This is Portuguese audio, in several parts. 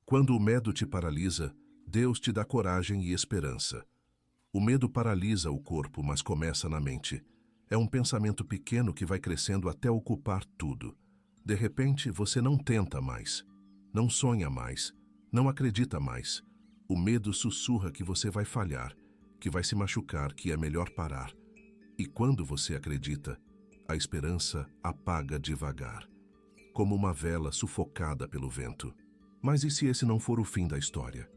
Quando o medo te paralisa, Deus te dá coragem e esperança. O medo paralisa o corpo, mas começa na mente. É um pensamento pequeno que vai crescendo até ocupar tudo. De repente, você não tenta mais, não sonha mais, não acredita mais. O medo sussurra que você vai falhar, que vai se machucar, que é melhor parar. E quando você acredita, a esperança apaga devagar, como uma vela sufocada pelo vento. Mas e se esse não for o fim da história?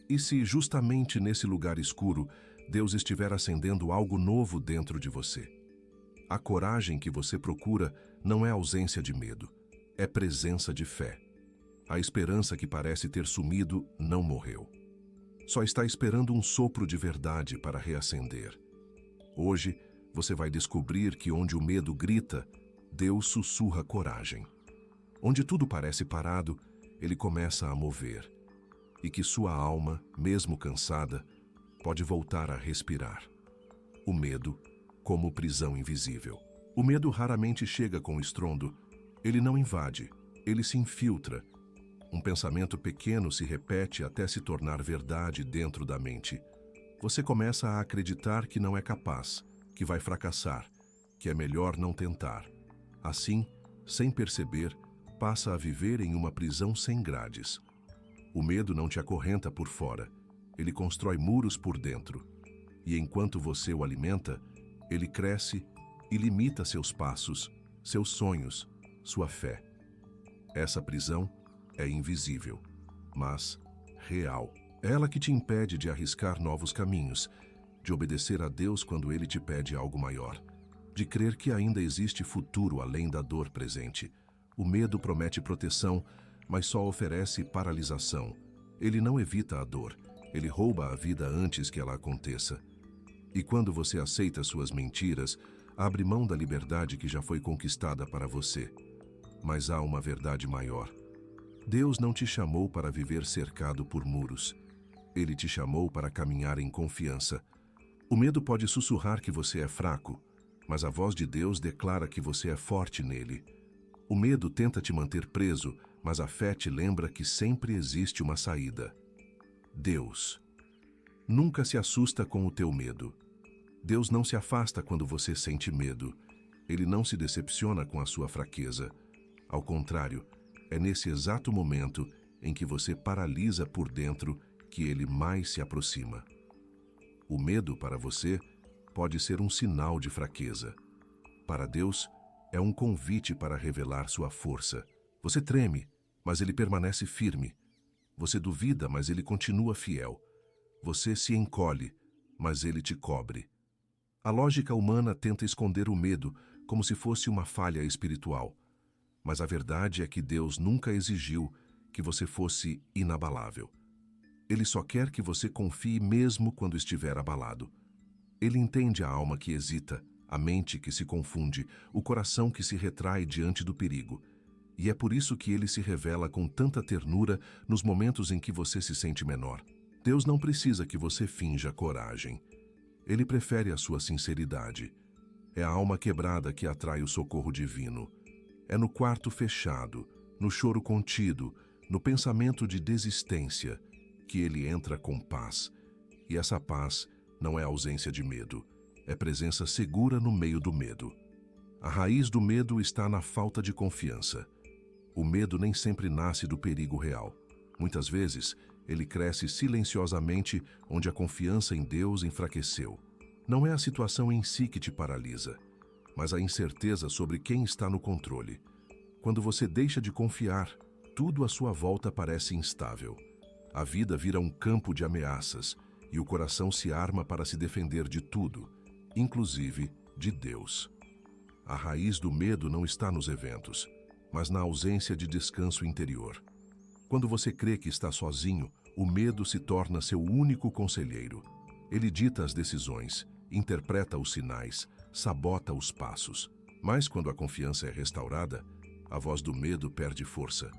E se justamente nesse lugar escuro, Deus estiver acendendo algo novo dentro de você? A coragem que você procura não é ausência de medo, é presença de fé. A esperança que parece ter sumido não morreu. Só está esperando um sopro de verdade para reacender. Hoje, você vai descobrir que onde o medo grita, Deus sussurra coragem. Onde tudo parece parado, Ele começa a mover. E que sua alma, mesmo cansada, pode voltar a respirar. O medo, como prisão invisível. O medo raramente chega com estrondo. Ele não invade, ele se infiltra. Um pensamento pequeno se repete até se tornar verdade dentro da mente. Você começa a acreditar que não é capaz, que vai fracassar, que é melhor não tentar. Assim, sem perceber, passa a viver em uma prisão sem grades. O medo não te acorrenta por fora, ele constrói muros por dentro. E enquanto você o alimenta, ele cresce e limita seus passos, seus sonhos, sua fé. Essa prisão é invisível, mas real. É ela que te impede de arriscar novos caminhos, de obedecer a Deus quando Ele te pede algo maior, de crer que ainda existe futuro além da dor presente. O medo promete proteção, mas só oferece paralisação. Ele não evita a dor, ele rouba a vida antes que ela aconteça. E quando você aceita suas mentiras, abre mão da liberdade que já foi conquistada para você. Mas há uma verdade maior. Deus não te chamou para viver cercado por muros. Ele te chamou para caminhar em confiança. O medo pode sussurrar que você é fraco, mas a voz de Deus declara que você é forte nele. O medo tenta te manter preso, mas a fé te lembra que sempre existe uma saída. Deus nunca se assusta com o teu medo. Deus não se afasta quando você sente medo. Ele não se decepciona com a sua fraqueza. Ao contrário, é nesse exato momento em que você paralisa por dentro que ele mais se aproxima. O medo, para você, pode ser um sinal de fraqueza. Para Deus, é um convite para revelar sua força. Você treme, mas ele permanece firme. Você duvida, mas ele continua fiel. Você se encolhe, mas ele te cobre. A lógica humana tenta esconder o medo como se fosse uma falha espiritual. Mas a verdade é que Deus nunca exigiu que você fosse inabalável. Ele só quer que você confie mesmo quando estiver abalado. Ele entende a alma que hesita, a mente que se confunde, o coração que se retrai diante do perigo. E é por isso que ele se revela com tanta ternura nos momentos em que você se sente menor. Deus não precisa que você finja coragem. Ele prefere a sua sinceridade. É a alma quebrada que atrai o socorro divino. É no quarto fechado, no choro contido, no pensamento de desistência, que ele entra com paz. E essa paz não é ausência de medo, é presença segura no meio do medo. A raiz do medo está na falta de confiança. O medo nem sempre nasce do perigo real. Muitas vezes, ele cresce silenciosamente onde a confiança em Deus enfraqueceu. Não é a situação em si que te paralisa, mas a incerteza sobre quem está no controle. Quando você deixa de confiar, tudo à sua volta parece instável. A vida vira um campo de ameaças e o coração se arma para se defender de tudo, inclusive de Deus. A raiz do medo não está nos eventos, mas na ausência de descanso interior. Quando você crê que está sozinho, o medo se torna seu único conselheiro. Ele dita as decisões, interpreta os sinais, sabota os passos. Mas quando a confiança é restaurada, a voz do medo perde força.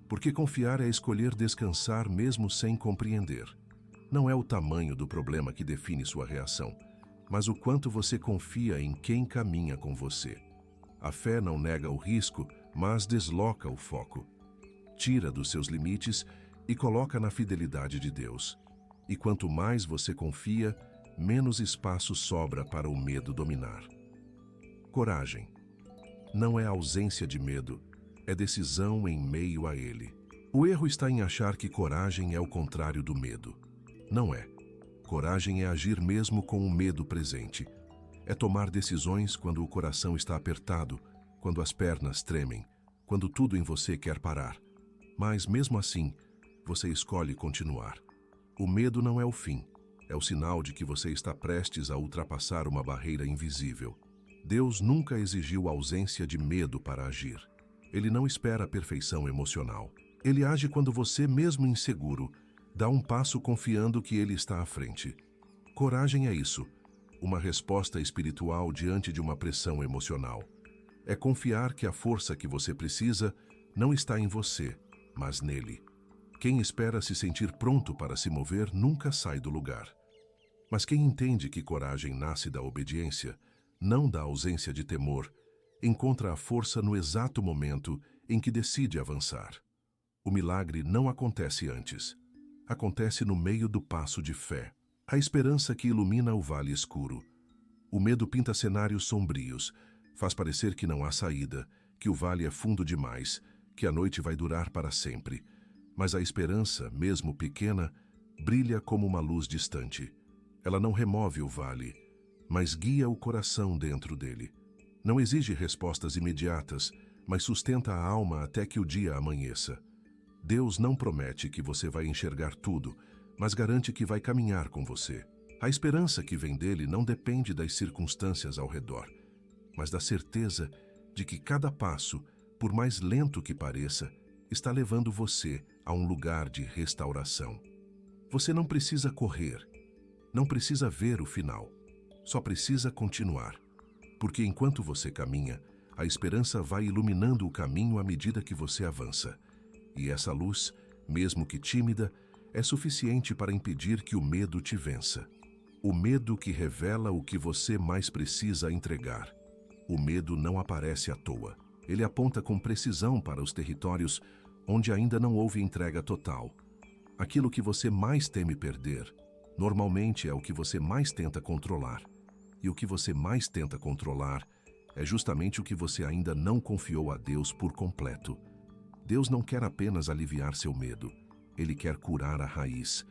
Porque confiar é escolher descansar mesmo sem compreender. Não é o tamanho do problema que define sua reação, mas o quanto você confia em quem caminha com você. A fé não nega o risco, mas desloca o foco. Tira dos seus limites e coloca na fidelidade de Deus. E quanto mais você confia, menos espaço sobra para o medo dominar. Coragem. Não é ausência de medo, é decisão em meio a ele. O erro está em achar que coragem é o contrário do medo. Não é. Coragem é agir mesmo com o medo presente. É tomar decisões quando o coração está apertado, quando as pernas tremem, quando tudo em você quer parar. Mas, mesmo assim, você escolhe continuar. O medo não é o fim, é o sinal de que você está prestes a ultrapassar uma barreira invisível. Deus nunca exigiu ausência de medo para agir. Ele não espera a perfeição emocional. Ele age quando você, mesmo inseguro, dá um passo confiando que ele está à frente. Coragem é isso, uma resposta espiritual diante de uma pressão emocional. É confiar que a força que você precisa não está em você, mas nele. Quem espera se sentir pronto para se mover nunca sai do lugar. Mas quem entende que coragem nasce da obediência, não da ausência de temor, encontra a força no exato momento em que decide avançar. O milagre não acontece antes. Acontece no meio do passo de fé. A esperança que ilumina o vale escuro. O medo pinta cenários sombrios, faz parecer que não há saída, que o vale é fundo demais, que a noite vai durar para sempre. Mas a esperança, mesmo pequena, brilha como uma luz distante. Ela não remove o vale, mas guia o coração dentro dele. Não exige respostas imediatas, mas sustenta a alma até que o dia amanheça. Deus não promete que você vai enxergar tudo, mas garante que vai caminhar com você. A esperança que vem dele não depende das circunstâncias ao redor, mas da certeza de que cada passo, por mais lento que pareça, está levando você a um lugar de restauração. Você não precisa correr, não precisa ver o final, só precisa continuar. Porque enquanto você caminha, a esperança vai iluminando o caminho à medida que você avança. E essa luz, mesmo que tímida, é suficiente para impedir que o medo te vença. O medo que revela o que você mais precisa entregar. O medo não aparece à toa. Ele aponta com precisão para os territórios onde ainda não houve entrega total. Aquilo que você mais teme perder, normalmente é o que você mais tenta controlar. E o que você mais tenta controlar é justamente o que você ainda não confiou a Deus por completo. Deus não quer apenas aliviar seu medo, Ele quer curar a raiz.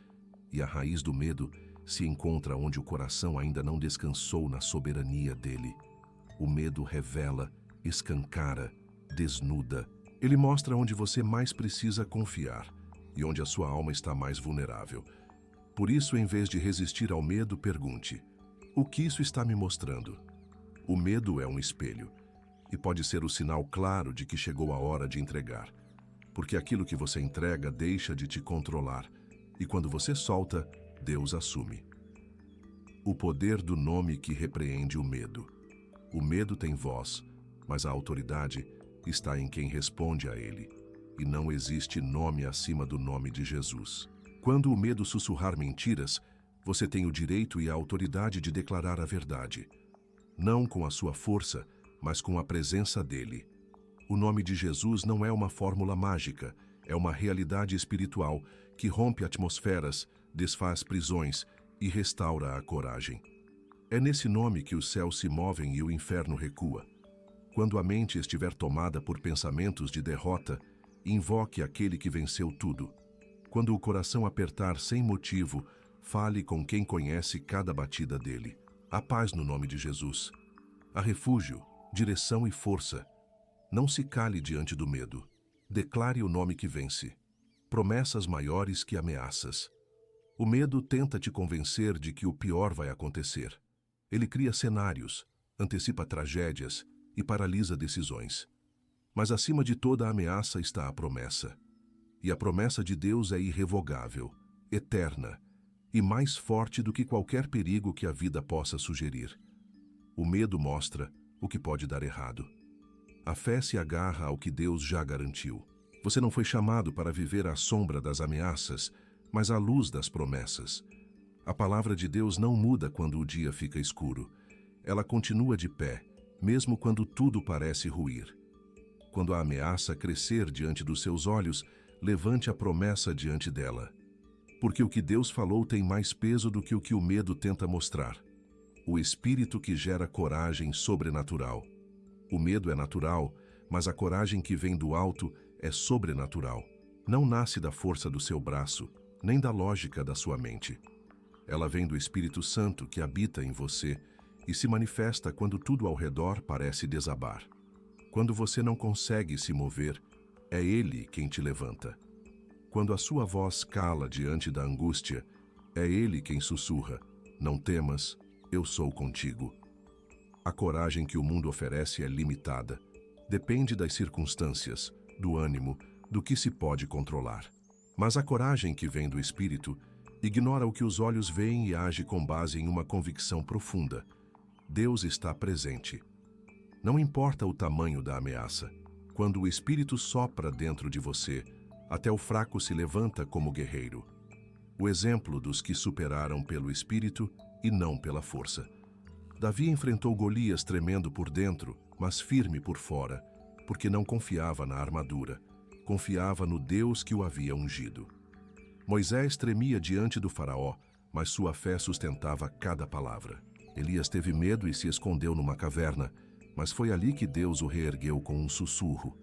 E a raiz do medo se encontra onde o coração ainda não descansou na soberania dele. O medo revela, escancara, desnuda. Ele mostra onde você mais precisa confiar e onde a sua alma está mais vulnerável. Por isso, em vez de resistir ao medo, pergunte: o que isso está me mostrando? O medo é um espelho e pode ser o sinal claro de que chegou a hora de entregar. Porque aquilo que você entrega deixa de te controlar, e quando você solta, Deus assume. O poder do nome que repreende o medo. O medo tem voz, mas a autoridade está em quem responde a ele, e não existe nome acima do nome de Jesus. Quando o medo sussurrar mentiras, você tem o direito e a autoridade de declarar a verdade, não com a sua força, mas com a presença dele. O nome de Jesus não é uma fórmula mágica, é uma realidade espiritual que rompe atmosferas, desfaz prisões e restaura a coragem. É nesse nome que os céus se movem e o inferno recua. Quando a mente estiver tomada por pensamentos de derrota, invoque aquele que venceu tudo. Quando o coração apertar sem motivo, fale com quem conhece cada batida dele. Há paz no nome de Jesus. Há refúgio, direção e força. Não se cale diante do medo. Declare o nome que vence. Promessas maiores que ameaças. O medo tenta te convencer de que o pior vai acontecer. Ele cria cenários, antecipa tragédias e paralisa decisões. Mas acima de toda a ameaça está a promessa. E a promessa de Deus é irrevogável, eterna e mais forte do que qualquer perigo que a vida possa sugerir. O medo mostra o que pode dar errado. A fé se agarra ao que Deus já garantiu. Você não foi chamado para viver à sombra das ameaças, mas à luz das promessas. A palavra de Deus não muda quando o dia fica escuro. Ela continua de pé, mesmo quando tudo parece ruir. Quando a ameaça crescer diante dos seus olhos, levante a promessa diante dela. Porque o que Deus falou tem mais peso do que o medo tenta mostrar. O espírito que gera coragem sobrenatural. O medo é natural, mas a coragem que vem do alto é sobrenatural. Não nasce da força do seu braço, nem da lógica da sua mente. Ela vem do Espírito Santo que habita em você e se manifesta quando tudo ao redor parece desabar. Quando você não consegue se mover, é Ele quem te levanta. Quando a sua voz cala diante da angústia, é Ele quem sussurra: não temas, eu sou contigo. A coragem que o mundo oferece é limitada. Depende das circunstâncias, do ânimo, do que se pode controlar. Mas a coragem que vem do Espírito ignora o que os olhos veem e age com base em uma convicção profunda. Deus está presente. Não importa o tamanho da ameaça. Quando o Espírito sopra dentro de você, até o fraco se levanta como guerreiro. O exemplo dos que superaram pelo Espírito e não pela força. Davi enfrentou Golias tremendo por dentro, mas firme por fora, porque não confiava na armadura, confiava no Deus que o havia ungido. Moisés tremia diante do faraó, mas sua fé sustentava cada palavra. Elias teve medo e se escondeu numa caverna, mas foi ali que Deus o reergueu com um sussurro.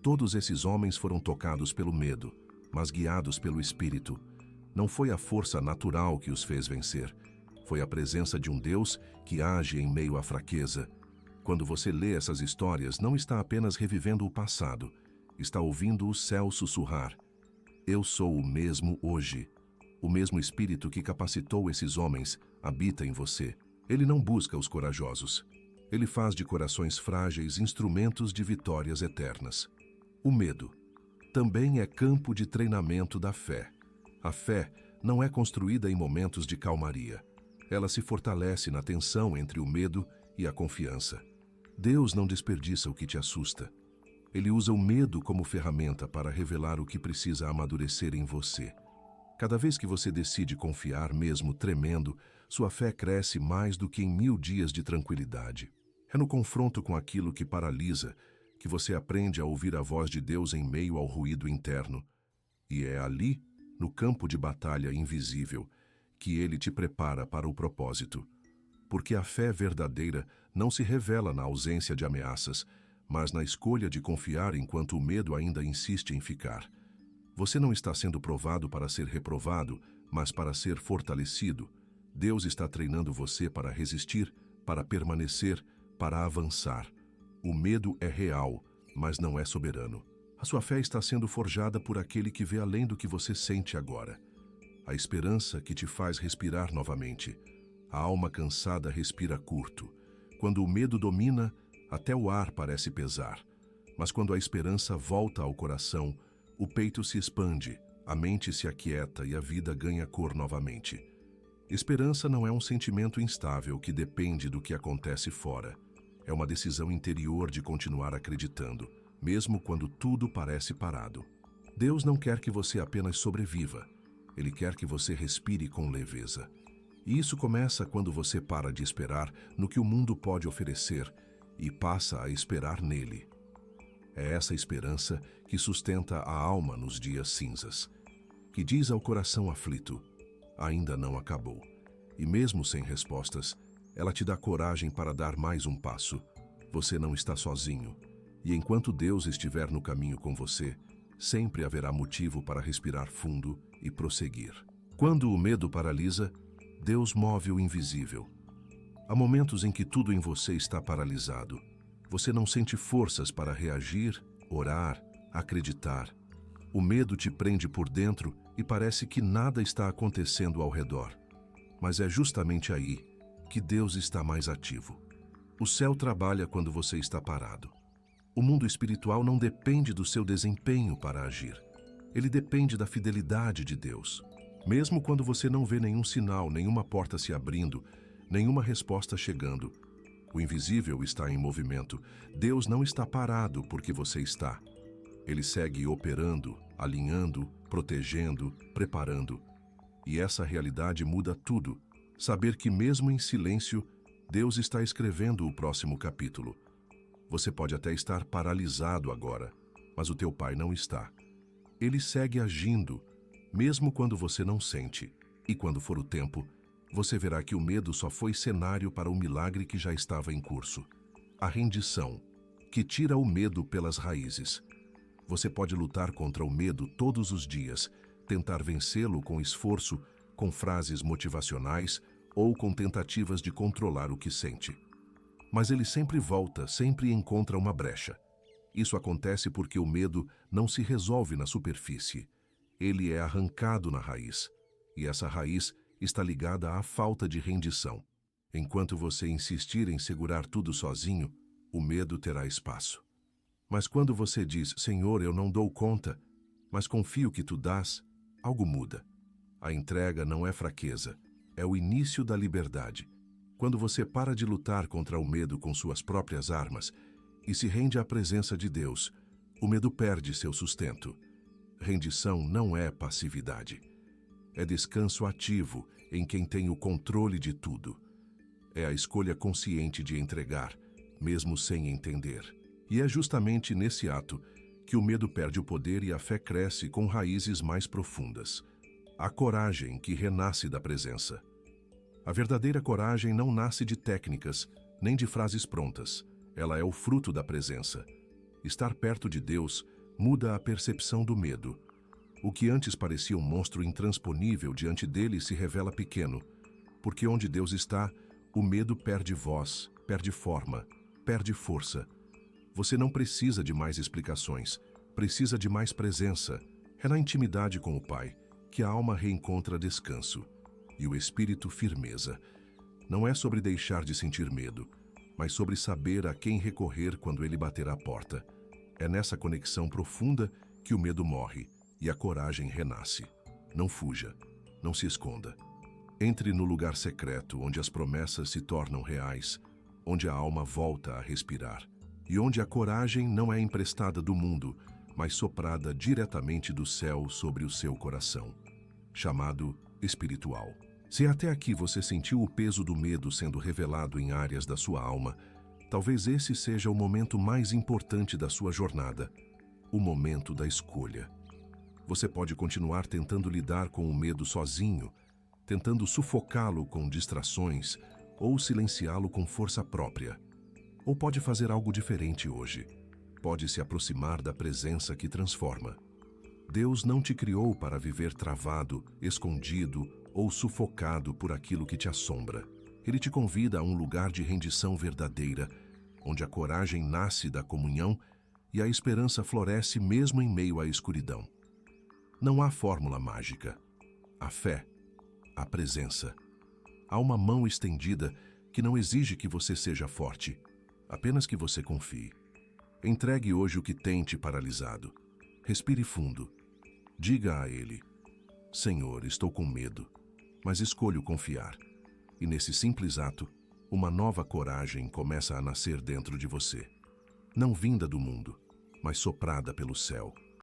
Todos esses homens foram tocados pelo medo, mas guiados pelo Espírito. Não foi a força natural que os fez vencer, foi a presença de um Deus que age em meio à fraqueza. Quando você lê essas histórias, não está apenas revivendo o passado, está ouvindo o céu sussurrar: eu sou o mesmo hoje. O mesmo Espírito que capacitou esses homens habita em você. Ele não busca os corajosos. Ele faz de corações frágeis instrumentos de vitórias eternas. O medo também é campo de treinamento da fé. A fé não é construída em momentos de calmaria. Ela se fortalece na tensão entre o medo e a confiança. Deus não desperdiça o que te assusta. Ele usa o medo como ferramenta para revelar o que precisa amadurecer em você. Cada vez que você decide confiar, mesmo tremendo, sua fé cresce mais do que em 1000 dias de tranquilidade. É no confronto com aquilo que paralisa que você aprende a ouvir a voz de Deus em meio ao ruído interno. E é ali, no campo de batalha invisível, que Ele te prepara para o propósito. Porque a fé verdadeira não se revela na ausência de ameaças, mas na escolha de confiar enquanto o medo ainda insiste em ficar. Você não está sendo provado para ser reprovado, mas para ser fortalecido. Deus está treinando você para resistir, para permanecer, para avançar. O medo é real, mas não é soberano. A sua fé está sendo forjada por aquele que vê além do que você sente agora. A esperança que te faz respirar novamente. A alma cansada respira curto. Quando o medo domina, até o ar parece pesar. Mas quando a esperança volta ao coração, o peito se expande, a mente se aquieta e a vida ganha cor novamente. Esperança não é um sentimento instável que depende do que acontece fora. É uma decisão interior de continuar acreditando, mesmo quando tudo parece parado. Deus não quer que você apenas sobreviva. Ele quer que você respire com leveza. E isso começa quando você para de esperar no que o mundo pode oferecer e passa a esperar nele. É essa esperança que sustenta a alma nos dias cinzas, que diz ao coração aflito: ainda não acabou. E mesmo sem respostas, ela te dá coragem para dar mais um passo. Você não está sozinho. E enquanto Deus estiver no caminho com você, sempre haverá motivo para respirar fundo e prosseguir. Quando o medo paralisa, Deus move o invisível. Há momentos em que tudo em você está paralisado. Você não sente forças para reagir, orar, acreditar. O medo te prende por dentro e parece que nada está acontecendo ao redor. Mas é justamente aí que Deus está mais ativo. O céu trabalha quando você está parado. O mundo espiritual não depende do seu desempenho para agir. Ele depende da fidelidade de Deus. Mesmo quando você não vê nenhum sinal, nenhuma porta se abrindo, nenhuma resposta chegando, o invisível está em movimento. Deus não está parado porque você está. Ele segue operando, alinhando, protegendo, preparando. E essa realidade muda tudo. Saber que mesmo em silêncio, Deus está escrevendo o próximo capítulo. Você pode até estar paralisado agora, mas o teu Pai não está. Ele segue agindo, mesmo quando você não sente. E quando for o tempo, você verá que o medo só foi cenário para o milagre que já estava em curso. A rendição, que tira o medo pelas raízes. Você pode lutar contra o medo todos os dias, tentar vencê-lo com esforço, com frases motivacionais ou com tentativas de controlar o que sente. Mas ele sempre volta, sempre encontra uma brecha. Isso acontece porque o medo não se resolve na superfície. Ele é arrancado na raiz. E essa raiz está ligada à falta de rendição. Enquanto você insistir em segurar tudo sozinho, o medo terá espaço. Mas quando você diz, Senhor, eu não dou conta, mas confio que tu dás, algo muda. A entrega não é fraqueza, é o início da liberdade. Quando você para de lutar contra o medo com suas próprias armas e se rende à presença de Deus, o medo perde seu sustento. Rendição não é passividade. É descanso ativo em quem tem o controle de tudo. É a escolha consciente de entregar, mesmo sem entender. E é justamente nesse ato que o medo perde o poder e a fé cresce com raízes mais profundas. A coragem que renasce da presença. A verdadeira coragem não nasce de técnicas, nem de frases prontas. Ela é o fruto da presença. Estar perto de Deus muda a percepção do medo. O que antes parecia um monstro intransponível diante dele se revela pequeno, porque onde Deus está, o medo perde voz, perde forma, perde força. Você não precisa de mais explicações, precisa de mais presença. É na intimidade com o Pai que a alma reencontra descanso e o espírito firmeza. Não é sobre deixar de sentir medo, mas sobre saber a quem recorrer quando ele bater à porta. É nessa conexão profunda que o medo morre e a coragem renasce. Não fuja, não se esconda. Entre no lugar secreto onde as promessas se tornam reais, onde a alma volta a respirar e onde a coragem não é emprestada do mundo, mas soprada diretamente do céu sobre o seu coração, chamado espiritual. Se até aqui você sentiu o peso do medo sendo revelado em áreas da sua alma, talvez esse seja o momento mais importante da sua jornada, o momento da escolha. Você pode continuar tentando lidar com o medo sozinho, tentando sufocá-lo com distrações ou silenciá-lo com força própria. Ou pode fazer algo diferente hoje. Pode se aproximar da presença que transforma. Deus não te criou para viver travado, escondido ou sufocado por aquilo que te assombra. Ele te convida a um lugar de rendição verdadeira, onde a coragem nasce da comunhão e a esperança floresce mesmo em meio à escuridão. Não há fórmula mágica. A fé, a presença. Há uma mão estendida que não exige que você seja forte, apenas que você confie. Entregue hoje o que tem te paralisado. Respire fundo. Diga a Ele, Senhor, estou com medo, mas escolho confiar. E nesse simples ato, uma nova coragem começa a nascer dentro de você. Não vinda do mundo, mas soprada pelo céu.